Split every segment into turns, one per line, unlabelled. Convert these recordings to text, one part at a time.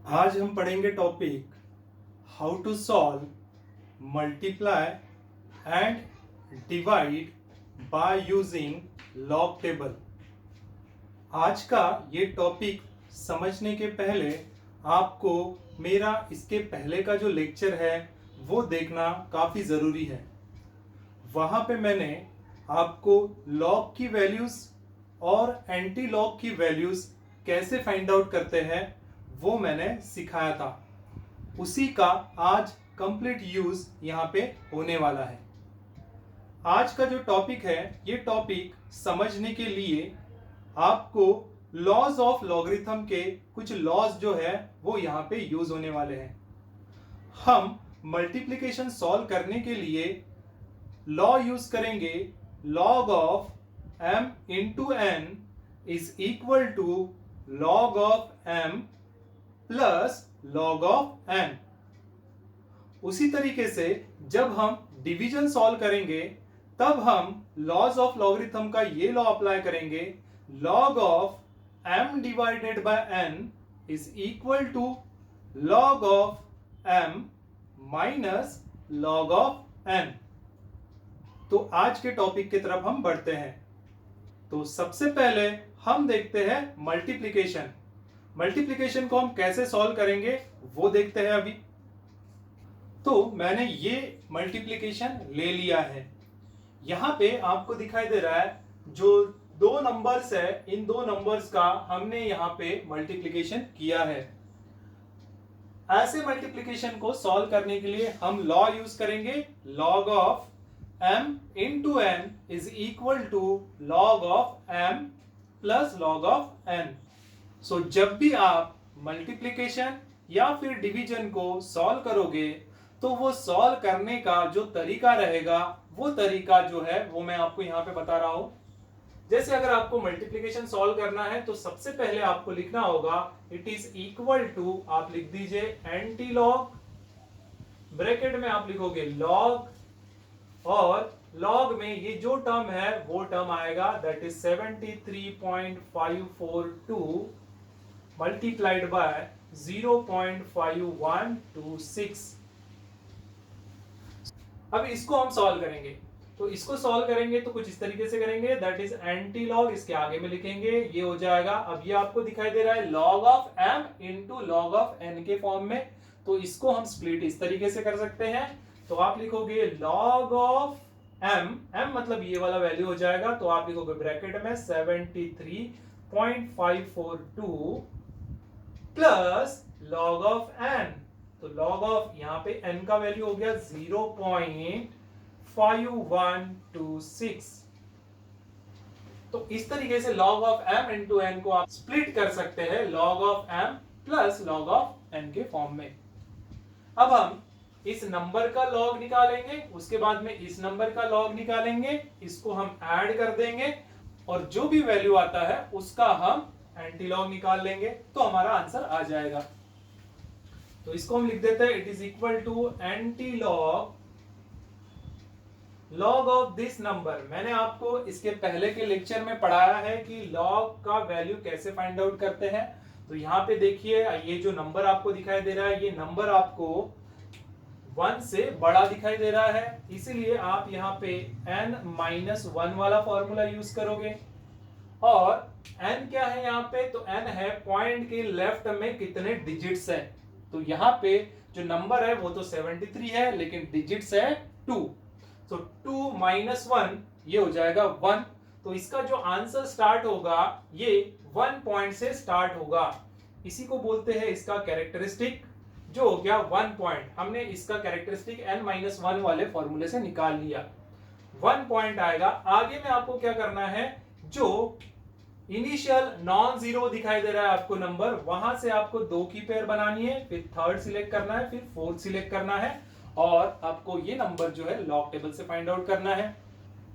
आज हम पढ़ेंगे topic how to solve multiply and divide by using log table. आज का ये टॉपिक समझने के पहले आपको मेरा इसके पहले का जो लेक्चर है वो देखना काफ़ी ज़रूरी है। वहाँ पे मैंने आपको लॉग की वैल्यूज़ और एंटी लॉग की वैल्यूज़ कैसे फाइंड आउट करते हैं वो मैंने सिखाया था। उसी का आज कंप्लीट यूज यहाँ पे होने वाला है। आज का जो टॉपिक है ये टॉपिक समझने के लिए आपको लॉज ऑफ लॉगरिथम के कुछ लॉज जो है वो यहाँ पे यूज होने वाले हैं। हम मल्टीप्लिकेशन सॉल्व करने के लिए लॉ यूज करेंगे log of m into n is equal to log of m plus log of n। उसी तरीके से जब हम डिवीजन सॉल्व करेंगे तब हम लॉज ऑफ लॉगरिथम का ये लॉ अप्लाई करेंगे log of m divided by n is equal to log of m minus log of n। तो आज के टॉपिक की तरफ हम बढ़ते हैं। तो सबसे पहले हम देखते हैं मल्टीप्लिकेशन। मल्टीप्लिकेशन को हम कैसे सॉल्व करेंगे वो देखते हैं अभी। तो मैंने ये मल्टीप्लिकेशन ले लिया है। यहां पे आपको दिखाई दे रहा है जो दो नंबर्स है, इन दो नंबर्स का हमने यहां पे मल्टीप्लिकेशन किया है। ऐसे मल्टीप्लिकेशन को सॉल्व करने के लिए हम लॉ यूज करेंगे log of m into n is equal to log of m plus log of n। So जब भी आप मल्टीप्लिकेशन या फिर डिवीजन को सॉल्व करोगे तो वो सॉल्व करने का जो तरीका रहेगा वो तरीका जो है वो मैं आपको यहां पे बता रहा हूं। जैसे अगर आपको मल्टीप्लिकेशन सॉल्व करना है तो सबसे पहले आपको लिखना होगा इट इज इक्वल टू, आप लिख दीजिए एंटी लॉग, ब्रैकेट में आप लिखोगे लॉग, और लॉग में ये जो टर्म है वो टर्म आएगा दैट इज 73.542 मल्टीप्लाइड बाय 0.5126। अब इसको हम सॉल्व करेंगे तो इसको सॉल्व करेंगे तो कुछ इस तरीके से करेंगे दैट इज एंटी लॉग, इसके आगे में लिखेंगे ये हो जाएगा। अब ये आपको दिखाई दे रहा है log of m into log of n के फॉर्म में, तो इसको हम स्प्लिट इस तरीके से कर सकते हैं। तो आप लिखोगे लॉग ऑफ m, m मतलब ये वाला वैल्यू हो जाएगा, तो आप लिखोगे ब्रैकेट में 73.542 प्लस लॉग ऑफ n। तो लॉग ऑफ यहाँ पे n का वैल्यू हो गया 0.5126। तो इस तरीके से log of m into n को आप स्प्लिट कर सकते हैं log of m plus log of n के फॉर्म में। अब हम इस नंबर का लॉग निकालेंगे, उसके बाद में इस नंबर का लॉग निकालेंगे, इसको हम ऐड कर देंगे और जो भी वैल्यू आता है उसका हम एंटी लॉग निकाल लेंगे तो हमारा आंसर आ जाएगा। तो इसको हम लिख देते हैं it is equal to antilog log of this number. मैंने आपको इसके पहले के लेक्चर में पढ़ाया है कि लॉग का वैल्यू कैसे फाइंड आउट करते हैं। तो यहाँ पे देखिए ये जो नंबर आपको दिखाई दे रहा है ये नंबर आपको 1 से बड़ा दिखाई दे रहा है, इसीलिए आप यहाँ पे n-1 वाला फॉर्मूला यूज करोगे। और n क्या है यहाँ पे, तो n है पॉइंट के लेफ्ट में कितने डिजिट्स है। तो यहाँ पे जो नंबर है वो तो 73 है लेकिन डिजिट्स है 2, तो 2 माइनस 1 ये हो जाएगा 1। तो इसका जो आंसर स्टार्ट होगा ये 1 पॉइंट से स्टार्ट होगा, इसी को बोलते हैं इसका कैरेक्टरिस्टिक जो हो गया 1 पॉइंट। हमने इसका कैरेक्टरिस्टिक n-1 वाले फॉर्मूले से निकाल लिया, 1 पॉइंट आएगा। आगे में आपको क्या करना है, जो इनिशियल नॉन जीरो दिखाई दे रहा है आपको नंबर, वहां से आपको 2 की पेयर बनानी है, फिर थर्ड सिलेक्ट करना है, फिर फोर्थ सिलेक्ट करना है और आपको ये नंबर जो है लॉग टेबल से फाइंड आउट करना है।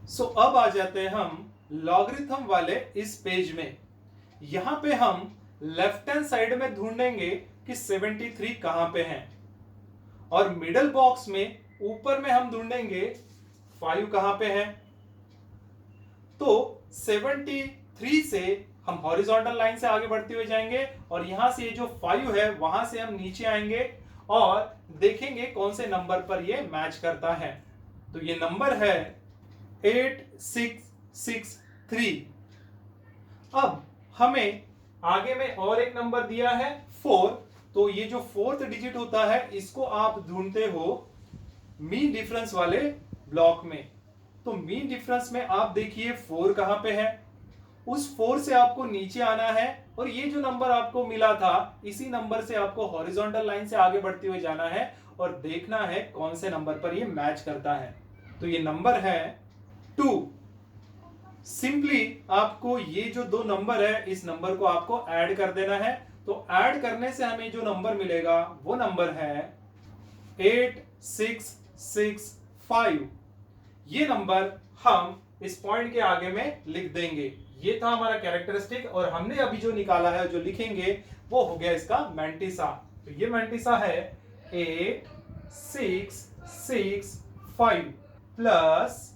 सो अब आ जाते हैं हम लॉगरिथम वाले इस पेज में। यहां पे हम लेफ्ट हैंड साइड में ढूंढेंगे कि 73 कहां पे है और मिडल बॉक्स में ऊपर में हम ढूंढेंगे 5 कहां पे है। तो 73 से हम हॉरिजॉन्टल लाइन से आगे बढ़ते हुए जाएंगे और यहां से ये जो 5 है वहां से हम नीचे आएंगे और देखेंगे कौन से नंबर पर ये मैच करता है। तो ये नंबर है 8663। अब हमें आगे में और एक नंबर दिया है 4। तो ये जो फोर्थ डिजिट होता है इसको आप ढूंढते हो मीन डिफरेंस वाले ब्लॉक में। तो मीन डिफरेंस में आप देखिए 4 कहां पे है, उस 4 से आपको नीचे आना है और ये जो नंबर आपको मिला था इसी नंबर से आपको हॉरिजॉन्टल लाइन से आगे बढ़ते हुए जाना है और देखना है कौन से नंबर पर ये मैच करता है। तो ये नंबर है 2। सिंपली आपको ये जो दो नंबर है इस नंबर को आपको ऐड कर देना है। तो ऐड करने से हमें जो नंबर मिलेगा वो नंबर है 8665। ये नंबर हम इस पॉइंट के आगे में लिख देंगे। ये था हमारा कैरेक्टरिस्टिक और हमने अभी जो निकाला है जो लिखेंगे वो हो गया इसका मैंटिसा। तो ये मैंटिसा है 8665 प्लस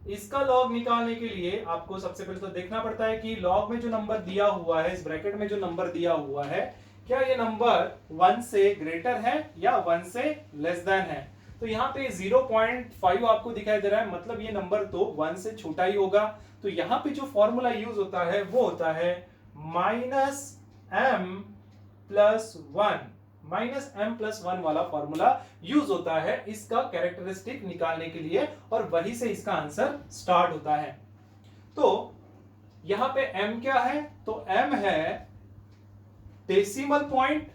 इसका लॉग निकालने के लिए आपको सबसे पहले तो देखना पड़ता है कि लॉग में जो नंबर दिया हुआ है, इस ब्रैकेट में जो नंबर दिया हुआ है, क्या ये नंबर 1 से ग्रेटर है या 1 से लेस देन है। तो यहाँ पे 0.5 आपको दिखाई दे रहा है, मतलब ये नंबर तो 1 से छोटा ही होगा। तो यहाँ पे जो फॉर्मूला यूज होता है वो होता है -m+1 वाला फॉर्मूला यूज होता है इसका कैरेक्टरिस्टिक निकालने के लिए और वही से इसका आंसर स्टार्ट होता है। तो यहां पे m क्या है, तो m है डेसिमल पॉइंट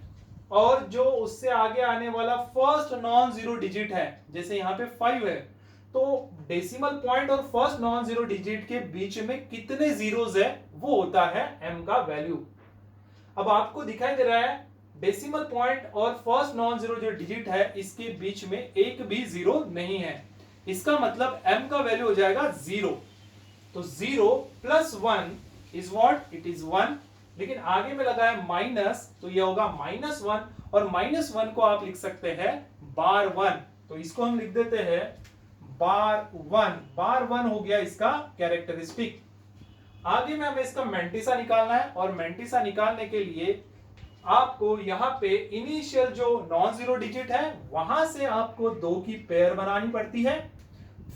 और जो उससे आगे आने वाला फर्स्ट नॉन जीरो डिजिट है। जैसे यहां पे 5 है तो डेसिमल पॉइंट और फर्स्ट नॉन जीरो डिजिट के बीच में कितने जीरोस है वो होता है m का वैल्यू। अब आपको दिखाई दे रहा है डेसिमल पॉइंट और फर्स्ट नॉन जीरो जो डिजिट है इसके बीच में एक भी जीरो नहीं है, इसका मतलब m का वैल्यू हो जाएगा 0। तो 0 + 1 इज व्हाट, इट इज 1। लेकिन आगे में लगा है माइनस तो ये होगा -1 और -1 को आप लिख सकते हैं बार 1। तो इसको हम लिख देते हैं बार 1 हो गया इसका कैरेक्टरिस्टिक। आगे में हमें इसका मैंटिसा निकालना है और मैंटिसा निकालने के लिए आपको यहां पे इनिशियल जो नॉन जीरो डिजिट है वहां से आपको 2 की पेयर बनानी पड़ती है,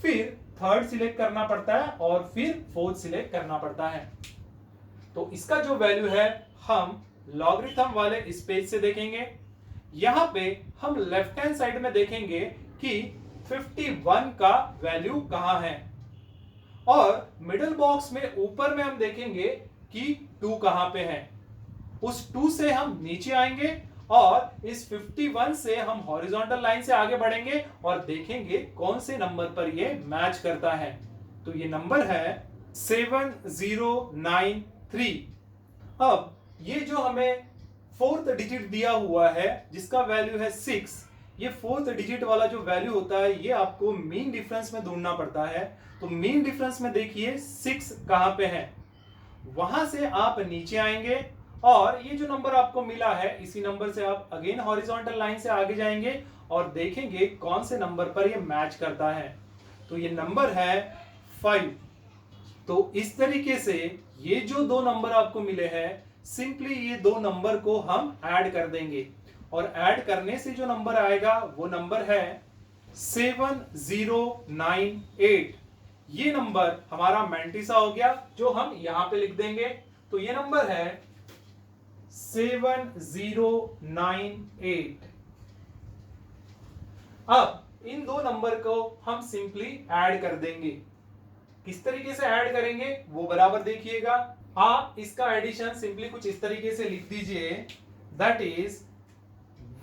फिर थर्ड सिलेक्ट करना पड़ता है और फिर फोर्थ सिलेक्ट करना पड़ता है। तो इसका जो वैल्यू है हम लॉगरिथम वाले इस पेज से देखेंगे। यहां पे हम लेफ्ट हैंड साइड में देखेंगे कि 51 का वैल्यू कहां है और मिडिल बॉक्स में ऊपर में हम देखेंगे कि 2 कहां पे है। उस 2 से हम नीचे आएंगे और इस 51 से हम हॉरिजॉन्टल लाइन से आगे बढ़ेंगे और देखेंगे कौन से नंबर पर ये मैच करता है। तो ये नंबर है 7093। अब ये जो हमें फोर्थ डिजिट दिया हुआ है जिसका वैल्यू है 6, ये फोर्थ डिजिट वाला जो वैल्यू होता है ये आपको मीन डिफरेंस में ढूंढना पड़ता है। तो मीन डिफरेंस में देखिए 6 कहां पे है, वहां से आप नीचे आएंगे और ये जो नंबर आपको मिला है इसी नंबर से आप अगेन हॉरिजॉन्टल लाइन से आगे जाएंगे और देखेंगे कौन से नंबर पर ये मैच करता है। तो ये नंबर है 5। तो इस तरीके से ये जो 2 नंबर आपको मिले हैं सिंपली ये 2 नंबर को हम ऐड कर देंगे और ऐड करने से जो नंबर आएगा वो नंबर है 7098। ये नंबर हमारा मैंटिसा हो गया जो हम यहां पे लिख देंगे। तो ये नंबर है 7098। अब इन 2 नंबर को हम सिंपली ऐड कर देंगे। किस तरीके से ऐड करेंगे वो बराबर देखिएगा। आप इसका एडिशन सिंपली कुछ इस तरीके से लिख दीजिए, दैट इज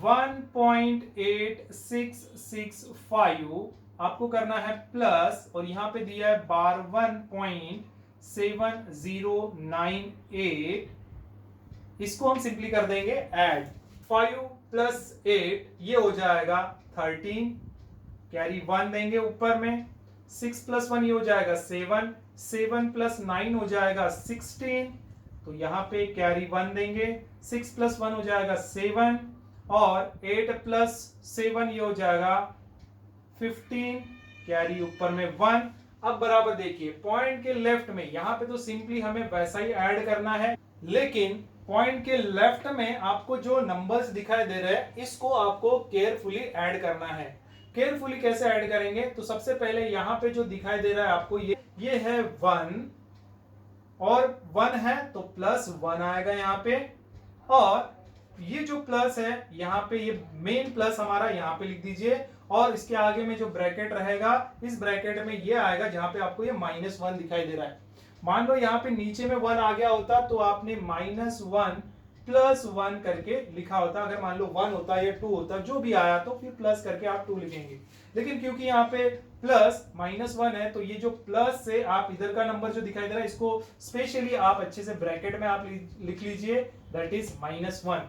1.8665 आपको करना है प्लस और यहां पे दिया है बार 1.7098, इसको हम सिंपली कर देंगे ऐड। 5 + 8 ये हो जाएगा 13, कैरी 1 देंगे ऊपर में। 6 + 1 ये हो जाएगा 7, 7 + 9 हो जाएगा 16, तो यहाँ पे कैरी 1 देंगे। 6 + 1 हो जाएगा 7 और 8 + 7 ये हो जाएगा 15, कैरी ऊपर में 1 अब बराबर देखिए पॉइंट के लेफ्ट में, यहां पे तो सिंपली हमें वैसा ही ऐड करना है, लेकिन पॉइंट के लेफ्ट में आपको जो नंबर्स दिखाई दे रहे हैं इसको आपको केयरफुली ऐड करना है। केयरफुली कैसे ऐड करेंगे, तो सबसे पहले यहां पे जो दिखाई दे रहा है आपको ये है 1 और 1 है तो +1 आएगा यहाँ पे, और ये जो प्लस है यहाँ पे ये मेन प्लस हमारा यहाँ पे लिख दीजिए, और इसके आगे में जो ब्रैकेट रहेगा इस ब्रैकेट में ये आएगा जहां पे आपको ये -1 दिखाई दे रहा है। मान लो यहाँ पे नीचे में 1 आ गया होता तो आपने -1 +1 करके लिखा होता, अगर मान लो 1 होता या 2 होता जो भी आया तो फिर प्लस करके आप 2 लिखेंगे, लेकिन क्योंकि यहाँ पे प्लस -1 है तो ये जो प्लस से आप इधर का नंबर जो दिखाई दे रहा है इसको स्पेशली आप अच्छे से ब्रैकेट में आप लिख लीजिए, दैट इज -1।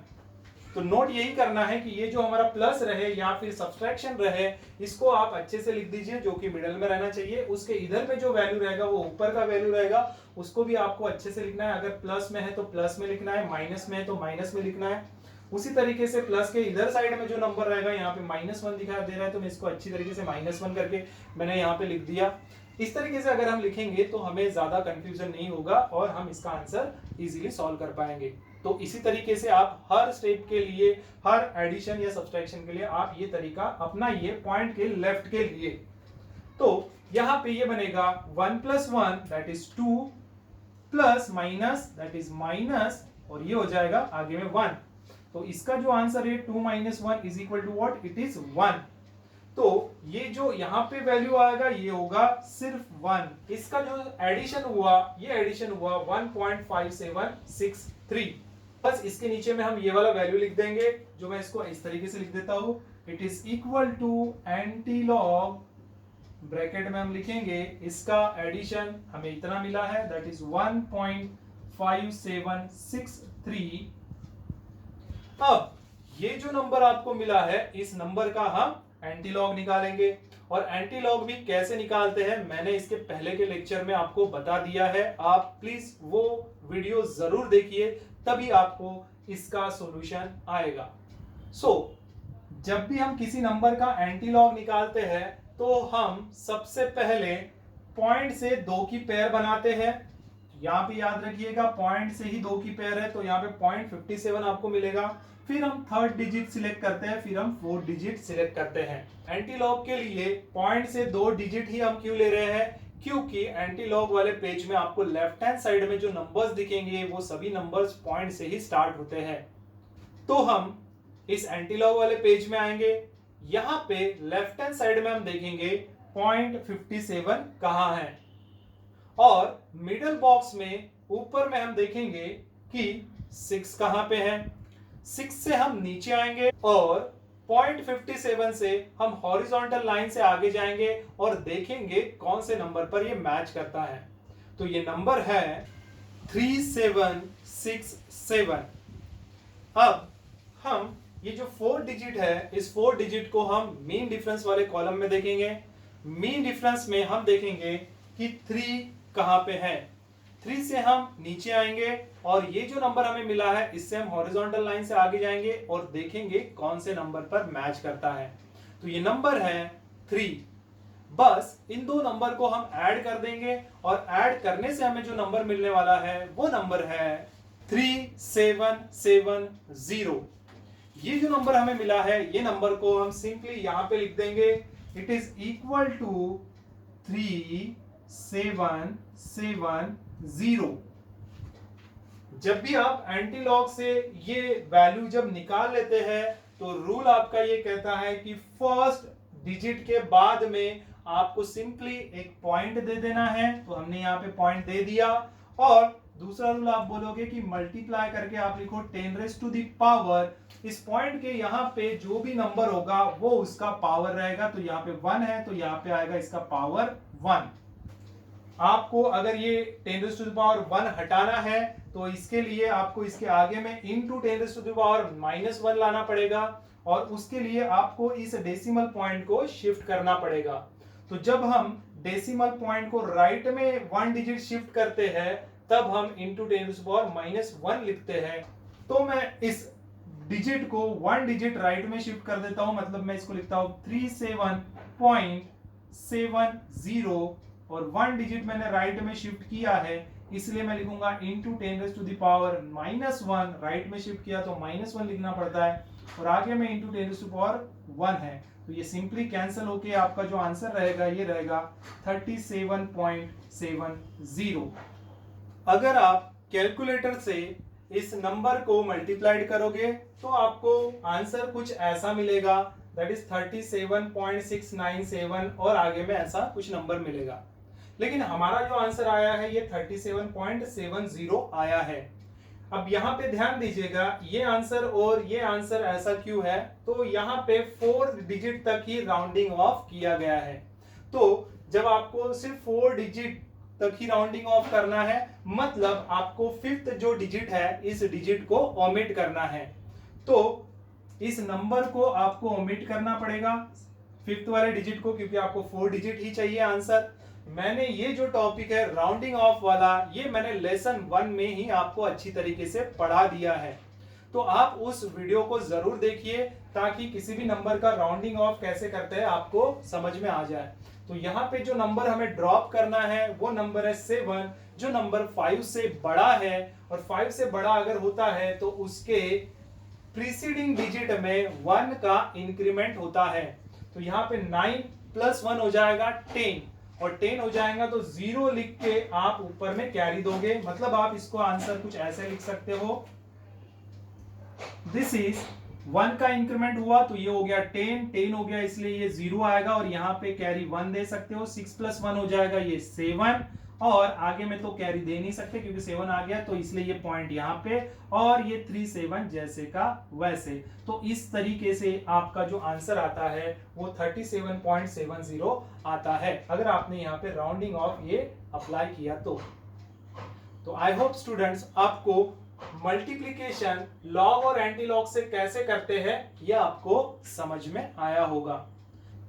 तो नोट यही करना है कि ये जो हमारा प्लस रहे या फिर सब्सट्रैक्शन रहे इसको आप अच्छे से लिख दीजिए, जो कि मिडल में रहना चाहिए। उसके इधर में जो वैल्यू रहेगा वो ऊपर का वैल्यू रहेगा, उसको भी आपको अच्छे से लिखना है। अगर प्लस में है तो प्लस में लिखना है, माइनस में है तो माइनस में लिखना है। उसी तरीके से प्लस के इधर साइड में जो नंबर रहेगा, यहाँ पे -1 दिखाई दे रहा है तो मैं इसको अच्छी तरीके से -1 करके मैंने यहाँ पे लिख दिया। इस तरीके से अगर हम लिखेंगे तो हमें ज्यादा कंफ्यूजन नहीं होगा और हम इसका आंसर इजीली सॉल्व कर पाएंगे। तो इसी तरीके से आप हर स्टेप के लिए, हर एडिशन या सब्सट्रैक्शन के लिए आप ये तरीका अपनाइए पॉइंट के लेफ्ट के लिए। तो यहां पे ये बनेगा 1 + 1 that is 2 plus minus that is minus, और ये हो जाएगा आगे में 1। तो इसका जो आंसर है 2 - 1 is equal to what, it is 1। तो ये जो यहाँ पे वैल्यू आएगा ये होगा सिर्फ 1। इसका जो एडिशन हुआ ये एडिशन हुआ 1.5763। बस इसके नीचे में हम ये वाला वैल्यू लिख देंगे, जो मैं इसको इस तरीके से लिख देता हूं, it is equal to antilog, bracket में हम लिखेंगे इसका एडिशन हमें इतना मिला है दैट इज 1.5763। अब ये जो नंबर आपको मिला है इस नंबर का हम एंटीलॉग निकालेंगे, और एंटीलॉग भी कैसे निकालते हैं मैंने इसके पहले के लेक्चर में आपको बता दिया है। आप प्लीज वो वीडियो जरूर देखिए, तभी आपको इसका सॉल्यूशन आएगा। जब भी हम किसी नंबर का एंटीलॉग निकालते हैं तो हम सबसे पहले पॉइंट से 2 की पेयर बनाते हैं। यहाँ पे याद रखिएगा पॉइंट से ही 2 की पेयर है तो यहाँ पे 0.57 आपको मिलेगा। फिर हम 3rd डिजिट सिलेक्ट करते हैं, फिर हम 4th डिजिट सिलेक्ट करते हैं। एंटीलॉग के लिए पॉइंट से 2 डिजिट ही हम क्यों ले रहे हैं, क्योंकि एंटीलॉग वाले पेज में आपको लेफ्ट हैंड साइड में जो नंबर्स दिखेंगे वो सभी नंबर्स पॉइंट से ही स्टार्ट होते हैं। तो हम इस एंटीलॉग वाले पेज में आएंगे, यहां पे लेफ्ट हैंड साइड में हम देखेंगे 0.57 कहां है, और मिडल बॉक्स में ऊपर में हम देखेंगे कि 6 कहां पे है। 6 से हम नीचे आएंगे और 0.57 से हम हॉरिजॉन्टल लाइन से आगे जाएंगे और देखेंगे कौन से नंबर पर ये मैच करता है। तो ये नंबर है 3767। अब हम ये जो 4 डिजिट है इस 4 डिजिट को हम मीन डिफरेंस वाले कॉलम में देखेंगे। मीन डिफरेंस में हम देखेंगे कि 3 कहां पे है। 3 से हम नीचे आएंगे और ये जो नंबर हमें मिला है इससे हम हॉरिजॉन्टल लाइन से आगे जाएंगे और देखेंगे कौन से नंबर पर मैच करता है। तो ये नंबर है 3। बस इन दो नंबर को हम ऐड कर देंगे और ऐड करने से हमें जो नंबर मिलने वाला है वो नंबर है 3770। ये जो नंबर हमें मिला है ये नंबर को हम सिंपली यहां पे लिख देंगे, इट इज इक्वल टू 3770। जब भी आप एंटीलॉग से ये वैल्यू जब निकाल लेते हैं तो रूल आपका ये कहता है कि फर्स्ट डिजिट के बाद में आपको सिंपली एक पॉइंट दे देना है। तो हमने यहाँ पे पॉइंट दे दिया, और दूसरा रूल आप बोलोगे कि मल्टीप्लाई करके आप लिखो 10⁻⁴। इस पॉइंट के यहाँ पे जो भी नंबर होगा वो उसका पावर रहेगा। तो यहाँ पे 1 है तो यहाँ पे आएगा इसका पावर 1। आपको अगर ये 10⁻⁴ हटाना है तो इसके लिए आपको इसके आगे में इंटू 10⁻⁻⁻1 लाना पड़ेगा, और उसके लिए आपको इस डेसिमल पॉइंट को शिफ्ट करना पड़ेगा। तो जब हम डेसिमल पॉइंट को राइट में 1 डिजिट शिफ्ट करते हैं तब हम इंटू 10⁻⁻1 लिखते हैं। तो मैं इस डिजिट को 1 डिजिट राइट में शिफ्ट कर देता हूं, मतलब मैं इसको लिखता हूं 37.70 और 1 डिजिट मैंने राइट में शिफ्ट किया है, इसलिए मैं लिखूंगा इंटू 10⁻⁻1, राइट में शिफ्ट किया तो -1 लिखना पड़ता है, और आगे में इंटू 10⁻1 है, तो ये सिंपली कैंसिल होके आपका जो आंसर रहेगा ये रहेगा 37.70। अगर आप कैलकुलेटर से इस नंबर को मल्टीप्लाइड करोगे तो आपको आंसर कुछ ऐसा मिलेगा, दैट इज 37.697, और आगे में ऐसा कुछ नंबर मिलेगा। लेकिन हमारा जो आंसर आया है ये 37.70 आया है। अब यहाँ पे ध्यान दीजिएगा, ये आंसर और ये आंसर ऐसा क्यों है, तो यहाँ पे 4 डिजिट तक ही राउंडिंग ऑफ किया गया है। तो जब आपको सिर्फ 4 डिजिट तक ही राउंडिंग ऑफ करना है, मतलब आपको 5th जो डिजिट है इस डिजिट को ओमिट करना है, तो इस नंबर को आपको ओमिट करना पड़ेगा 5th वाले डिजिट को, क्योंकि आपको 4 डिजिट ही चाहिए आंसर। मैंने ये जो टॉपिक है राउंडिंग ऑफ वाला, ये मैंने लेसन 1 में ही आपको अच्छी तरीके से पढ़ा दिया है, तो आप उस वीडियो को जरूर देखिए ताकि किसी भी नंबर का राउंडिंग ऑफ कैसे करते हैं आपको समझ में आ जाए। तो यहाँ पे जो नंबर हमें ड्रॉप करना है वो नंबर है 7, जो नंबर 5 से बड़ा है, और 5 से बड़ा अगर होता है तो उसके प्रीसीडिंग डिजिट में 1 का इंक्रीमेंट होता है। तो यहाँ पे 9 + 1 हो जाएगा 10, और 10 हो जाएगा तो 0 लिख के आप ऊपर में कैरी दोगे, मतलब आप इसको आंसर कुछ ऐसे लिख सकते हो, दिस इज 1 का इंक्रीमेंट हुआ तो ये हो गया 10 हो गया, इसलिए ये 0 आएगा, और यहाँ पे कैरी 1 दे सकते हो, 6 + 1 हो जाएगा ये 7, और आगे में तो कैरी दे नहीं सकते क्योंकि 7 आ गया, तो इसलिए ये पॉइंट यहाँ पे, और ये 3 7 जैसे का वैसे। तो इस तरीके से आपका जो आंसर आता है वो 37.70 आता है, अगर आपने यहाँ पे राउंडिंग ऑफ ये अप्लाई किया तो आई होप स्टूडेंट्स आपको मल्टीप्लिकेशन लॉग और एंटी लॉग से कैसे करते हैं यह आपको समझ में आया होगा।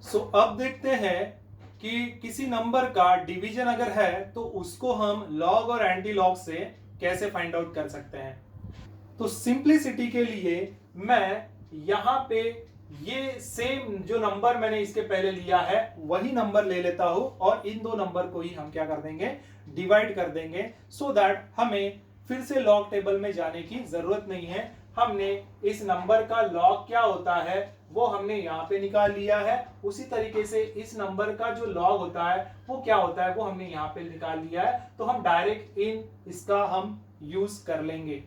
सो अब देखते हैं कि किसी नंबर का डिवीजन अगर है तो उसको हम लॉग और एंटी लॉग से कैसे फाइंड आउट कर सकते हैं। तो सिंपलिसिटी के लिए मैं यहाँ पे ये सेम जो नंबर मैंने इसके पहले लिया है वही नंबर ले लेता हूं, और इन दो नंबर को ही हम क्या कर देंगे, डिवाइड कर देंगे, सो दैट हमें फिर से लॉग टेबल में जाने की जरूरत नहीं है। हमने इस नंबर का लॉग क्या होता है वो हमने यहाँ पे निकाल लिया है, उसी तरीके से इस नंबर का जो लॉग होता है वो क्या होता है वो हमने यहाँ पे निकाल लिया है, तो हम डायरेक्ट इसका हम यूज कर लेंगे।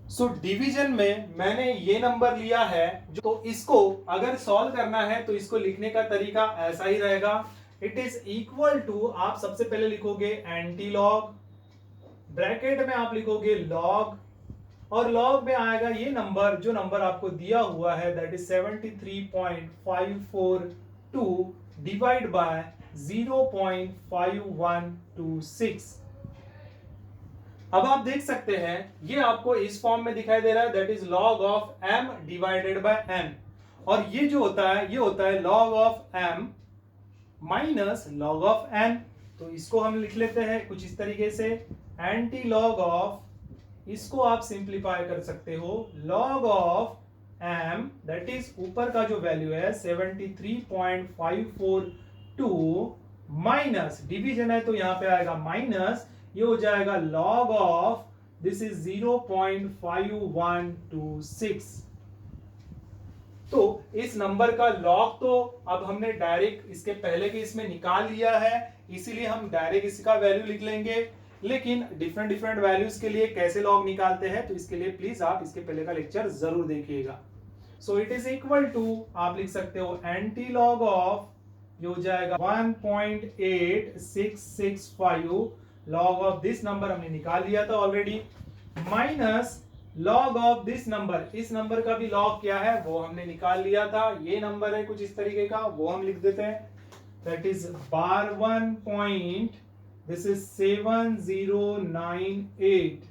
सो डिवीजन में मैंने ये नंबर लिया है, तो इसको अगर सॉल्व करना है तो इसको लिखने का तरीका ऐसा ही रहेगा, इट इज इक्वल टू, आप सबसे पहले लिखोगे एंटी लॉग, ब्रैकेट में आप लिखोगे लॉग, और लॉग में आएगा ये नंबर जो नंबर आपको दिया हुआ है, दैट इज 73.542 डिवाइड बाय 0.5126। अब आप देख सकते हैं ये आपको इस फॉर्म में दिखाई दे रहा है, that is log of m divided by n, और ये जो होता है ये होता है log of m minus log of n। तो इसको हम लिख लेते हैं कुछ इस तरीके से, एंटी लॉग ऑफ, इसको आप सिंप्लीफाई कर सकते हो, log of m, that is ऊपर का जो वैल्यू है 73.542 माइनस, डिवीजन है तो यहां पे आएगा माइनस, ये हो जाएगा लॉग ऑफ, दिस इज 0.5126। तो इस नंबर का लॉग तो अब हमने डायरेक्ट इसके पहले के इसमें निकाल लिया है, इसीलिए हम डायरेक्ट इसका वैल्यू लिख लेंगे, लेकिन डिफरेंट वैल्यूज के लिए कैसे लॉग निकालते हैं तो इसके लिए प्लीज आप इसके पहले का लेक्चर जरूर देखिएगा। So it is equal to, आप लिख सकते हो एंटी लॉग ऑफ, ये हो जाएगा 1.8665, लॉग ऑफ दिस नंबर हमने निकाल लिया था already, minus log of this number, इस नंबर का भी लॉग क्या है वो हमने निकाल लिया था, ये नंबर है कुछ इस तरीके का, वो हम लिख देते हैं, दैट इज 12. This is 7098।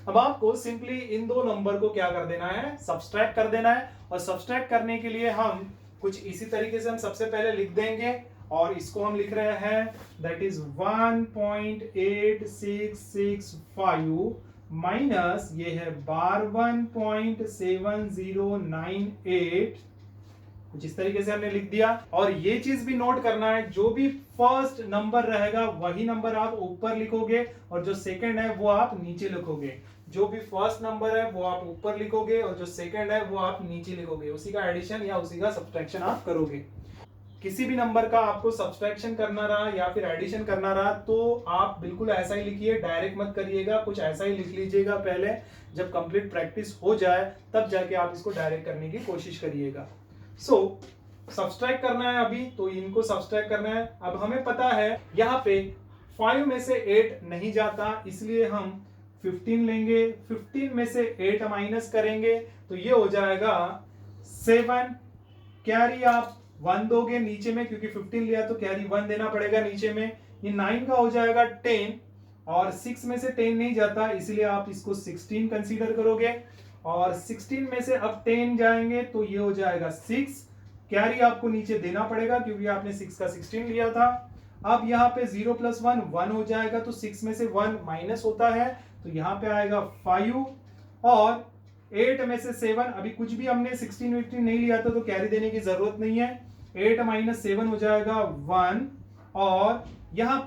अब आपको सिंपली इन दो नंबर को क्या कर देना है, सब्सट्रैक्ट कर देना है, और सब्सट्रैक्ट करने के लिए हम कुछ इसी तरीके से हम सबसे पहले लिख देंगे, और इसको हम लिख रहे हैं दैट इज 1.8665 माइनस ये है 12.7098, कुछ इस तरीके से हमने लिख दिया। और ये चीज भी नोट करना है, जो भी फर्स्ट नंबर रहेगा वही नंबर आप ऊपर लिखोगे और जो सेकंड है वो आप नीचे लिखोगे। जो भी फर्स्ट नंबर है वो आप ऊपर लिखोगे और जो सेकंड है वो आप नीचे लिखोगे। उसी का एडिशन या उसी का सब्सट्रैक्शन आप करोगे। किसी भी नंबर का आपको सब्सट्रैक्शन करना रहा या फिर एडिशन करना रहा तो आप बिल्कुल ऐसा ही लिखिए, डायरेक्ट मत करिएगा, कुछ ऐसा ही लिख लीजिएगा पहले। जब कंप्लीट प्रैक्टिस हो जाए तब जाके आप इसको डायरेक्ट करने की कोशिश करिएगा। सब्सट्रैक्ट करना है अभी, तो इनको सब्सट्रैक्ट करना है। अब हमें पता है यहाँ पे 5 में से 8 नहीं जाता, इसलिए हम 15 लेंगे। 15 में से 8 माइनस करेंगे तो ये हो जाएगा 7। कैरी आप 1 दोगे नीचे में, क्योंकि 15 लिया तो कैरी 1 देना पड़ेगा नीचे में। ये 9 का हो जाएगा 10 और 6 में से 10 नहीं जाता, इसलिए आप इसको 16 कंसीडर करोगे। और 16 में से अब 10 जाएंगे तो ये हो जाएगा 6। कैरी आपको नीचे देना पड़ेगा क्योंकि आपने 6 का 16 लिया था। अब यहाँ पे 0 + 1 1 हो जाएगा, तो 6 में से 1 माइनस होता है तो यहाँ पे आएगा 5। और 8 में से 7, अभी कुछ भी हमने 16 18 नहीं लिया था तो कैरी देने की जरूरत नहीं है। 8 - 7 हो जाएगा 1। और यहाँ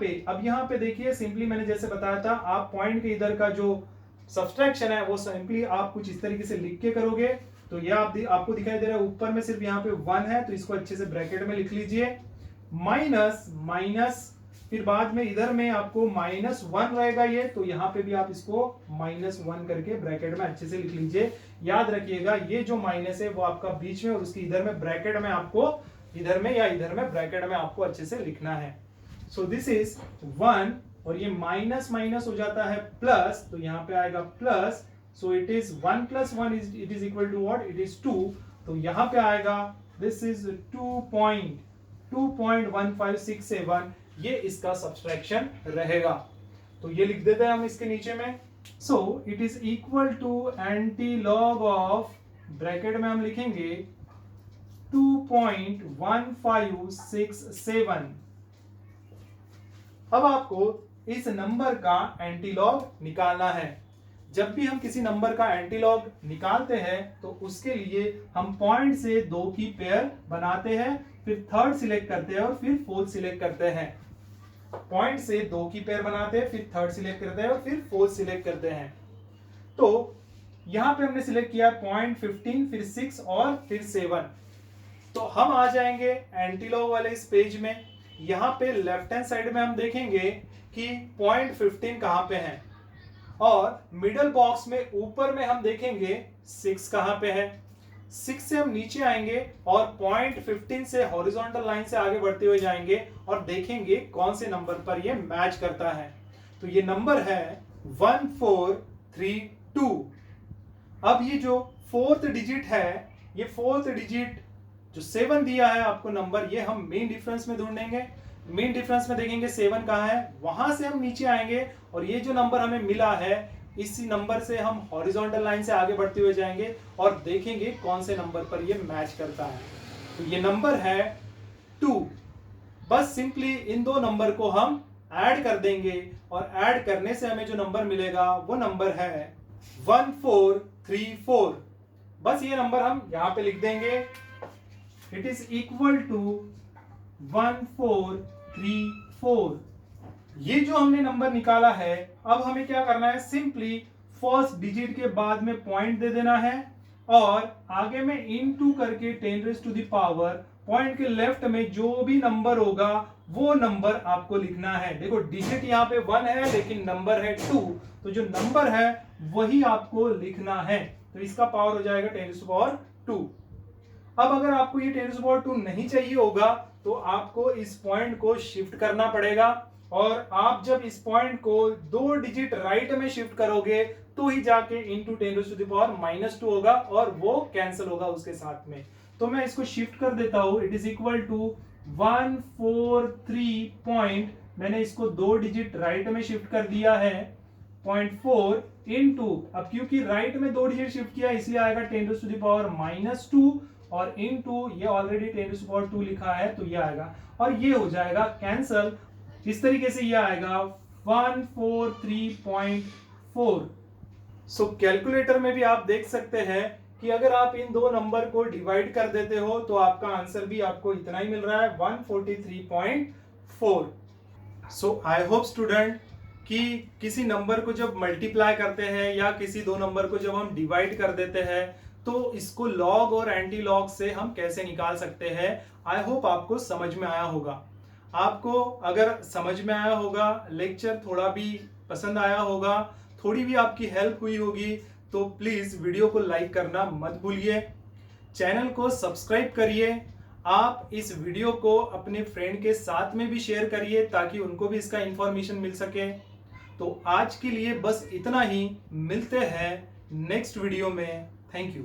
पे देखिए, सिंपली मैंने जैसे बताया था, आप पॉइंट के इधर का जो सब्सट्रैक्शन है वो सिंपली आप कुछ इस तरीके से लिख के करोगे। तो यह आपको दिखाई दे रहा है, ऊपर में सिर्फ यहाँ पे 1 है तो इसको अच्छे से ब्रैकेट में लिख लीजिए। माइनस फिर बाद में इधर में आपको -1 रहेगा ये, तो यहाँ पे भी आप इसको -1 करके ब्रैकेट में अच्छे से लिख लीजिए। याद रखिएगा ये जो माइनस है वो आपका बीच में और उसके इधर में ब्रैकेट में आपको इधर में या इधर में ब्रैकेट में आपको अच्छे से लिखना है। सो दिस इज 1 और ये माइनस हो जाता है प्लस, तो यहाँ पे आएगा plus. So it is 1 + 1 it is equal to what? It is 2। तो यहाँ पे आएगा दिस इज 2.1567, ये इसका सब्सट्रैक्शन रहेगा। तो ये लिख देते हैं हम इसके नीचे में। So it is equal to antilog of, bracket में हम लिखेंगे 2.1567। अब आपको इस नंबर का एंटीलॉग निकालना है। जब भी हम किसी नंबर का एंटीलॉग निकालते हैं तो उसके लिए हम पॉइंट से 2 की पेयर बनाते हैं, फिर थर्ड सिलेक्ट करते हैं और फिर फोर्थ सिलेक्ट करते हैं। पॉइंट से 2 की पेयर बनाते हैं, फिर थर्ड सिलेक्ट करते हैं और फिर फोर्थ सिलेक्ट करते हैं। तो यहां पे हमने सिलेक्ट किया 0.15, फिर 6 और फिर 7। तो हम आ जाएंगे एंटीलॉग वाले इस पेज में। यहाँ पे लेफ्ट हैंड साइड में हम देखेंगे कि 0.15 कहां पे है और मिडल बॉक्स में ऊपर में हम देखेंगे 6 कहां पे है। 6 से हम नीचे आएंगे और 0.15 से हॉरिजॉन्टल लाइन से आगे बढ़ते हुए जाएंगे और देखेंगे कौन से नंबर पर ये मैच करता है। तो ये नंबर है 1432। अब ये जो फोर्थ डिजिट है, ये फोर्थ डिजिट जो 7 दिया है आपको नंबर, ये हम मेन डिफरेंस में ढूंढेंगे। मेन डिफरेंस में देखेंगे 7 कहां है, वहां से हम नीचे आएंगे और ये जो नंबर हमें मिला है इसी नंबर से हम हॉरिजॉन्टल लाइन से आगे बढ़ते हुए जाएंगे और देखेंगे कौन से नंबर पर ये मैच करता है। तो ये नंबर है 2। बस सिंपली इन दो नंबर को हम ऐड कर देंगे और ऐड करने से हमें जो नंबर मिलेगा वो नंबर है 1434। बस ये नंबर हम यहां पे लिख देंगे। It is equal to 1434। ये जो हमने नंबर निकाला है, अब हमें क्या करना है, सिंपली फर्स्ट डिजिट के बाद में पॉइंट दे देना है और आगे में इनटू करके 10⁻⁴ पॉइंट के लेफ्ट में जो भी नंबर होगा वो नंबर आपको लिखना है। देखो डिजिट यहाँ पे 1 है लेकिन नंबर है 2, तो जो नंबर है वही आपको लिखना है। तो इसका पावर हो जाएगा 10⁻²। अब अगर आपको ये 10⁻² नहीं चाहिए होगा तो आपको इस पॉइंट को शिफ्ट करना पड़ेगा और आप जब इस पॉइंट को 2 डिजिट राइट में शिफ्ट करोगे तो ही जाके इंटू 10⁻⁻² होगा और वो कैंसिल होगा उसके साथ में। तो मैं इसको शिफ्ट कर देता हूं। It is equal to 143 point, मैंने इसको 2 डिजिट राइट में शिफ्ट कर दिया है 0.4 इंटू, अब क्योंकि राइट में 2 डिजिट शिफ्ट किया इसलिए आएगा 10⁻⁻² और इनटू ये ऑलरेडी 10⁻² लिखा है तो ये आएगा और ये हो जाएगा कैंसल। इस तरीके से ये आएगा 143.4। सो कैलकुलेटर में भी आप देख सकते हैं कि अगर आप इन दो नंबर को डिवाइड कर देते हो तो आपका आंसर भी आपको इतना ही मिल रहा है 143.4। 4। सो आई होप स्टूडेंट कि किसी नंबर को जब मल्टीप्लाई करते हैं या किसी दो नंबर को जब हम डिवाइड कर देते हैं तो इसको लॉग और एंटी लॉग से हम कैसे निकाल सकते हैं, आई होप आपको समझ में आया होगा। आपको अगर समझ में आया होगा, लेक्चर थोड़ा भी पसंद आया होगा, थोड़ी भी आपकी हेल्प हुई होगी, तो प्लीज वीडियो को लाइक करना मत भूलिए, चैनल को सब्सक्राइब करिए। आप इस वीडियो को अपने फ्रेंड के साथ में भी शेयर करिए ताकि उनको भी इसका इंफॉर्मेशन मिल सके। तो आज के लिए बस इतना ही, मिलते हैं नेक्स्ट वीडियो में। Thank you.